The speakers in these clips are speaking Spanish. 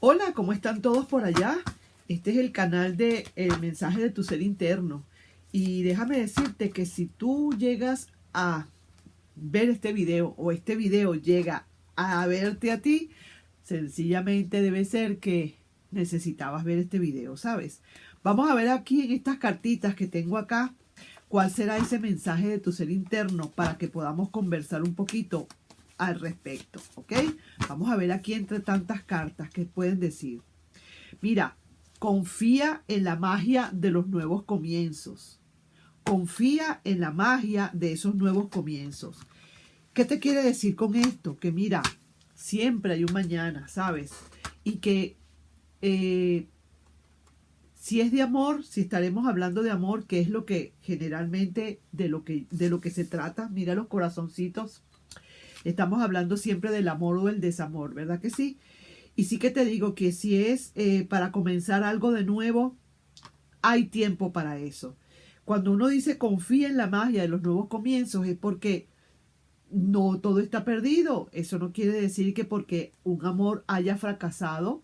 Hola, ¿cómo están todos por allá? Este es el canal de El Mensaje de tu Ser Interno. Y déjame decirte que si tú llegas a ver este video o este video llega a verte a ti, sencillamente debe ser que necesitabas ver este video, ¿sabes? Vamos a ver aquí en estas cartitas que tengo acá cuál será ese mensaje de tu ser interno para que podamos conversar un poquito al respecto, ¿ok? Vamos a ver aquí entre tantas cartas que pueden decir. Mira, confía en la magia de los nuevos comienzos. Confía en la magia de esos nuevos comienzos. ¿Qué te quiere decir con esto? Que mira, siempre hay un mañana, ¿sabes? Y que si es de amor, si estaremos hablando de amor, que es lo que generalmente de lo que se trata. Mira los corazoncitos. Estamos hablando siempre del amor o del desamor, ¿verdad que sí? Y sí que te digo que si es para comenzar algo de nuevo, hay tiempo para eso. Cuando uno dice confía en la magia de los nuevos comienzos es porque no todo está perdido. Eso no quiere decir que porque un amor haya fracasado,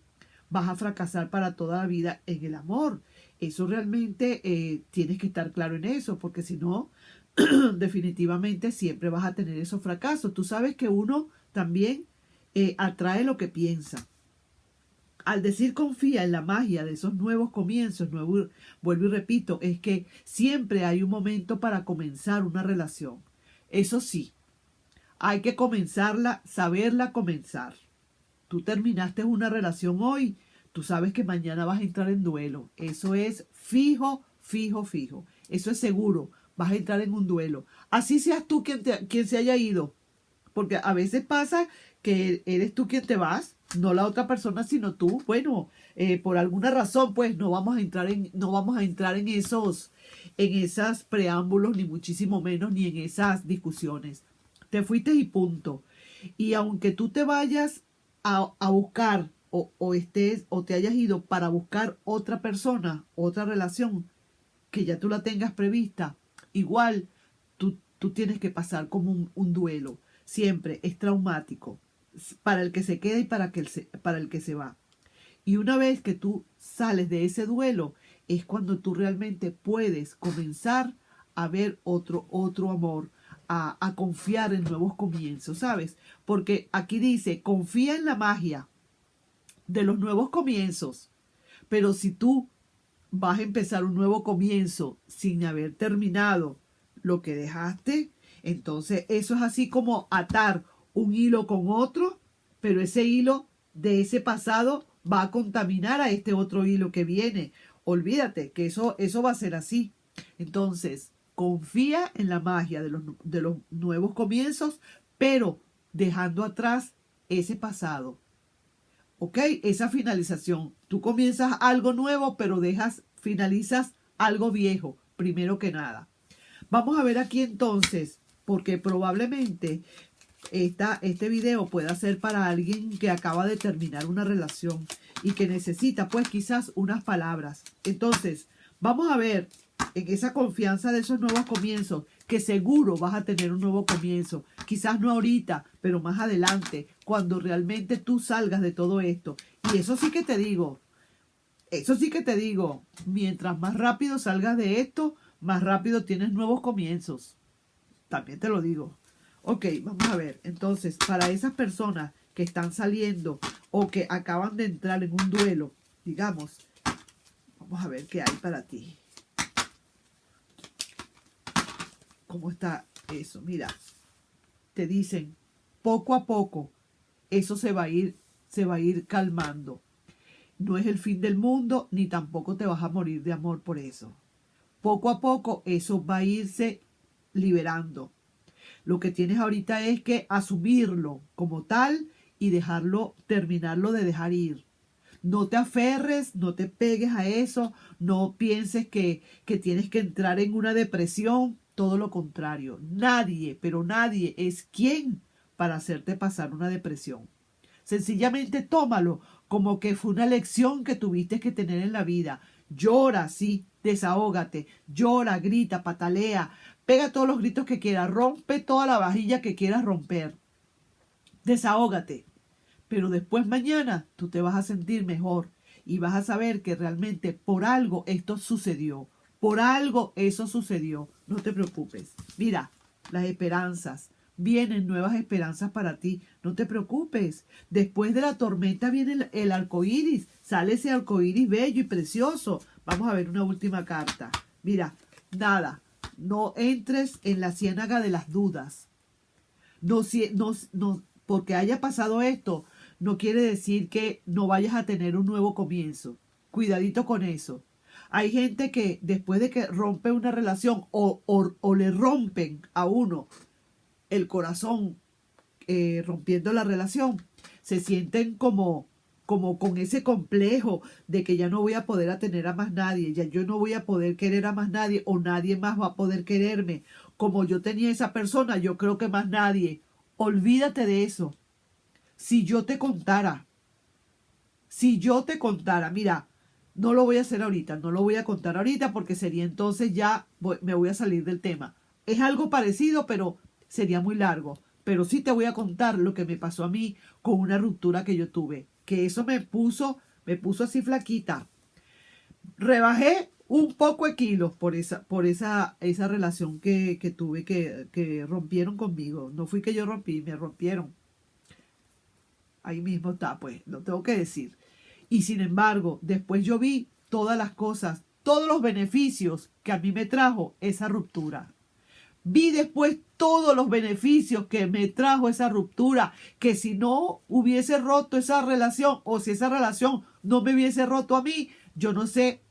vas a fracasar para toda la vida en el amor. Eso realmente tienes que estar claro en eso, porque si no, definitivamente siempre vas a tener esos fracasos. Tú sabes que uno también atrae lo que piensa. Al decir confía en la magia de esos nuevos comienzos, vuelvo y repito, es que siempre hay un momento para comenzar una relación. Eso sí, hay que comenzarla, saberla comenzar. Tú terminaste una relación hoy, tú sabes que mañana vas a entrar en duelo. Eso es fijo, fijo, fijo. Eso es seguro. Vas a entrar en un duelo. Así seas tú quien se haya ido. Porque a veces pasa que eres tú quien te vas, no la otra persona, sino tú. Bueno, por alguna razón, pues no vamos a entrar en esas preámbulos, ni muchísimo menos, ni en esas discusiones. Te fuiste y punto. Y aunque tú te vayas a buscar o te hayas ido para buscar otra persona, otra relación, que ya tú la tengas prevista, igual tú tienes que pasar como un duelo. Siempre es traumático para el que se queda y para el que se va. Y una vez que tú sales de ese duelo, es cuando tú realmente puedes comenzar a ver otro amor, a confiar en nuevos comienzos, ¿sabes? Porque aquí dice, confía en la magia de los nuevos comienzos. Pero si tú vas a empezar un nuevo comienzo sin haber terminado lo que dejaste, entonces eso es así como atar un hilo con otro, pero ese hilo de ese pasado va a contaminar a este otro hilo que viene. Olvídate que eso va a ser así. Entonces, confía en la magia de los nuevos comienzos, pero dejando atrás ese pasado. ¿Ok? Esa finalización. Tú comienzas algo nuevo, pero finalizas algo viejo, primero que nada. Vamos a ver aquí entonces, porque probablemente este video pueda ser para alguien que acaba de terminar una relación y que necesita pues quizás unas palabras. Entonces, vamos a ver en esa confianza de esos nuevos comienzos, que seguro vas a tener un nuevo comienzo. Quizás no ahorita, pero más adelante, cuando realmente tú salgas de todo esto. Y eso sí que te digo, mientras más rápido salgas de esto, más rápido tienes nuevos comienzos. También te lo digo. Ok, vamos a ver. Entonces, para esas personas que están saliendo o que acaban de entrar en un duelo, digamos, vamos a ver qué hay para ti. ¿Cómo está eso? Mira, te dicen, poco a poco, eso se va a ir calmando. No es el fin del mundo, ni tampoco te vas a morir de amor por eso. Poco a poco, eso va a irse liberando. Lo que tienes ahorita es que asumirlo como tal y terminarlo de dejar ir. No te aferres, no te pegues a eso, no pienses que tienes que entrar en una depresión, todo lo contrario. Nadie, pero nadie es quien para hacerte pasar una depresión. Sencillamente tómalo como que fue una lección que tuviste que tener en la vida. Llora, sí, desahógate, llora, grita, patalea, pega todos los gritos que quieras, rompe toda la vajilla que quieras romper. Desahógate. pero después mañana tú te vas a sentir mejor y vas a saber que realmente por algo esto sucedió. Por algo eso sucedió. No te preocupes. Mira, las esperanzas. Vienen nuevas esperanzas para ti. No te preocupes. Después de la tormenta viene el arco iris. Sale ese arco iris bello y precioso. Vamos a ver una última carta. Mira, nada. No entres en la ciénaga de las dudas. No, porque haya pasado esto, no quiere decir que no vayas a tener un nuevo comienzo. Cuidadito con eso. Hay gente que después de que rompe una relación o le rompen a uno el corazón rompiendo la relación, se sienten como con ese complejo de que ya no voy a poder tener a más nadie, ya yo no voy a poder querer a más nadie o nadie más va a poder quererme. Como yo tenía esa persona, yo creo que más nadie. Olvídate de eso. Si yo te contara, mira, no lo voy a hacer ahorita, no lo voy a contar ahorita porque sería entonces me voy a salir del tema. Es algo parecido, pero sería muy largo. Pero sí te voy a contar lo que me pasó a mí con una ruptura que yo tuve. Que eso me puso así flaquita. Rebajé un poco de kilos por esa relación que tuve que rompieron conmigo. No fui que yo rompí, me rompieron. Ahí mismo está, pues, lo tengo que decir. Y sin embargo, después yo vi todas las cosas, todos los beneficios que a mí me trajo esa ruptura. Vi después todos los beneficios que me trajo esa ruptura, que si no hubiese roto esa relación o si esa relación no me hubiese roto a mí, yo no sé,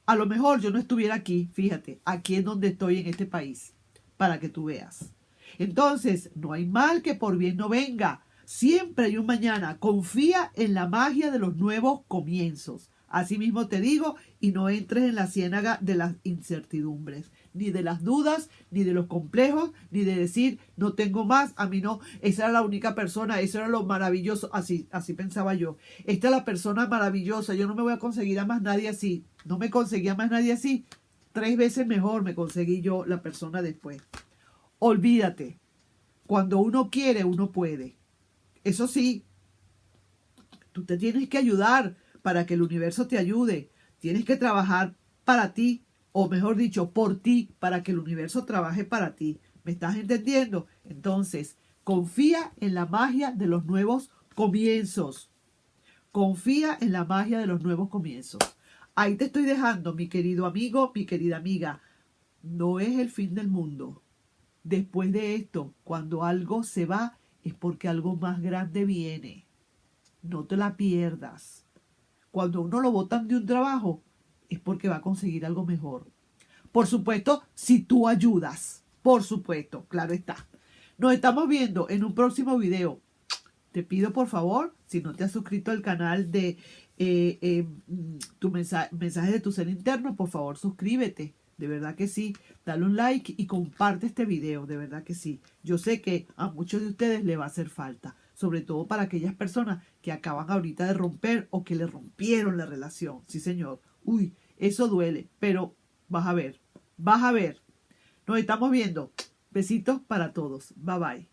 a lo mejor yo no estuviera aquí, fíjate, aquí es donde estoy en este país, para que tú veas. Entonces, no hay mal que por bien no venga. Siempre hay un mañana. Confía en la magia de los nuevos comienzos. Así mismo te digo, y no entres en la ciénaga de las incertidumbres, ni de las dudas, ni de los complejos, ni de decir, no tengo más, a mí no, esa era la única persona, eso era lo maravilloso, así pensaba yo. Esta es la persona maravillosa, yo no me voy a conseguir a más nadie así, no me conseguía más nadie así, 3 veces mejor me conseguí yo la persona después. Olvídate, cuando uno quiere, uno puede. Eso sí, tú te tienes que ayudar para que el universo te ayude. Tienes que trabajar para ti, o mejor dicho, por ti, para que el universo trabaje para ti. ¿Me estás entendiendo? Entonces, confía en la magia de los nuevos comienzos. Confía en la magia de los nuevos comienzos. Ahí te estoy dejando, mi querido amigo, mi querida amiga. No es el fin del mundo. Después de esto, cuando algo se va, es porque algo más grande viene. No te la pierdas. Cuando uno lo botan de un trabajo, es porque va a conseguir algo mejor. Por supuesto, si tú ayudas. Por supuesto, claro está. Nos estamos viendo en un próximo video. Te pido, por favor, si no te has suscrito al canal de tu mensaje de tu ser interno, por favor, suscríbete. De verdad que sí. Dale un like y comparte este video. De verdad que sí. Yo sé que a muchos de ustedes le va a hacer falta. Sobre todo para aquellas personas que acaban ahorita de romper o que le rompieron la relación. Sí, señor. Uy, eso duele. Pero vas a ver. Vas a ver. Nos estamos viendo. Besitos para todos. Bye, bye.